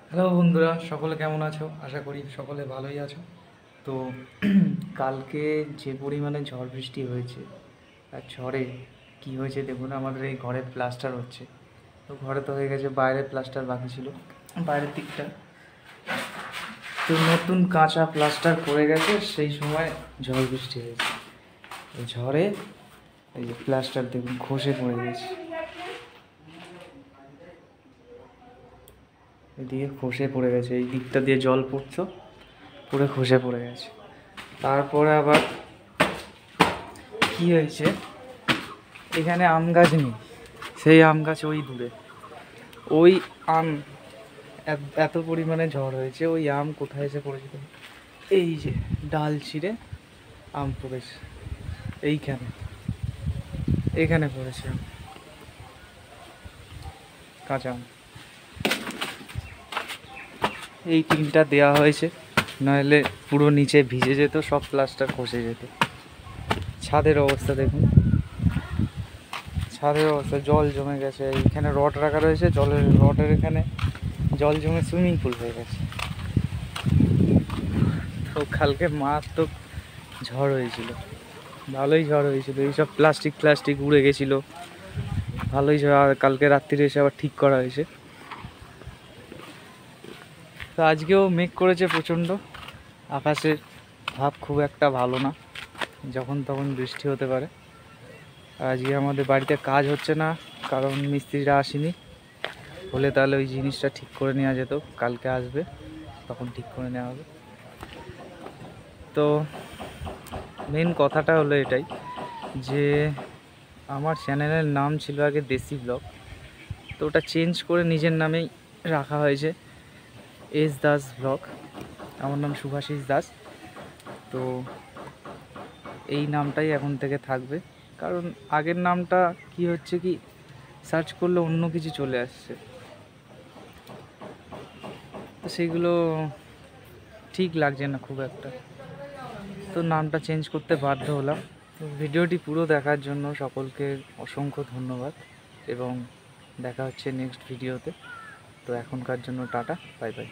Hello বন্ধুরা, সকলে কেমন আছো? আশা করি সকলে ভালোই আছো। তো কালকে যে পরিমাণে ঝড় বৃষ্টি হয়েছে, আর ঝড়ে কি হয়েছে দেখুন, আমাদের এই ঘরে প্লাস্টার হচ্ছে। তো ঘরে তো হয়ে গেছে, বাইরে প্লাস্টার বাকি ছিল, বাইরের দিকটা তো নতুন কাঁচা প্লাস্টার করে গেছে। সেই সময় ঝড় বৃষ্টি হয়েছে, এই ঝড়ে এই যে প্লাস্টার দেখুন খসে পড়ে গেছে, এদিকে খসে পড়ে গেছে, এই দিকটা দিয়ে জল পড়তো, পুরো খসে পড়ে গেছে। তারপরে আবার কি হয়েছে, এখানে আম গাছ নেই, সেই আম গাছ ওই দূরে, ওই আম এত পরিমাণে ঝড় হয়েছে, ওই আম কোথায় এসে পড়েছিল, এই যে ডাল ছিঁড়ে আম পড়েছে, এইখানে এখানে পড়েছে আম, কাঁচা আম। এই টিনটা দেওয়া হয়েছে, নাহলে পুরো নিচে ভিজে যেত, সব প্লাস্টার খসে যেত। ছাদের অবস্থা দেখুন, ছাদের অবস্থা, জল জমে গেছে, এইখানে রড রাখা রয়েছে, জলের রডের এখানে জল জমে সুইমিং পুল হয়ে গেছে। তো কালকে তো ঝড় হয়েছিল, ভালোই ঝড় হয়েছিল, এইসব প্লাস্টিক উড়ে গেছিলো, ভালোই ঝড়। আর কালকে রাত্রিরে এসে আবার ঠিক করা হয়েছে। তো আজকেও মেঘ করেছে প্রচণ্ড, আকাশের ভাব খুব একটা ভালো না, যখন তখন বৃষ্টি হতে পারে। আর আজকে আমাদের বাড়িতে কাজ হচ্ছে না, কারণ মিস্ত্রিরা আসেনি, হলে তাহলে ওই জিনিসটা ঠিক করে নেওয়া যেত, কালকে আসবে তখন ঠিক করে নেওয়া হবে। তো মেন কথাটা হলো এটাই যে আমার চ্যানেলের নাম ছিল আগে দেশি ব্লগ, তো ওটা চেঞ্জ করে নিজের নামেই রাখা হয়েছে, এস দাস ব্লগ। আমার নাম শুভাশিস দাস। তো এই নামটাই এখন থেকে থাকবে, কারণ আগের নামটা কি হচ্ছে কি, সার্চ করলে অন্য কিছু চলে আসছে, তো সেগুলো ঠিক লাগছে না খুব একটা, তো নামটা চেঞ্জ করতে বাধ্য হলাম। তো ভিডিওটি পুরো দেখার জন্য সকলকে অসংখ্য ধন্যবাদ, এবং দেখা হচ্ছে নেক্সট ভিডিওতে। তো এখনকার জন্য টাটা, বাই বাই।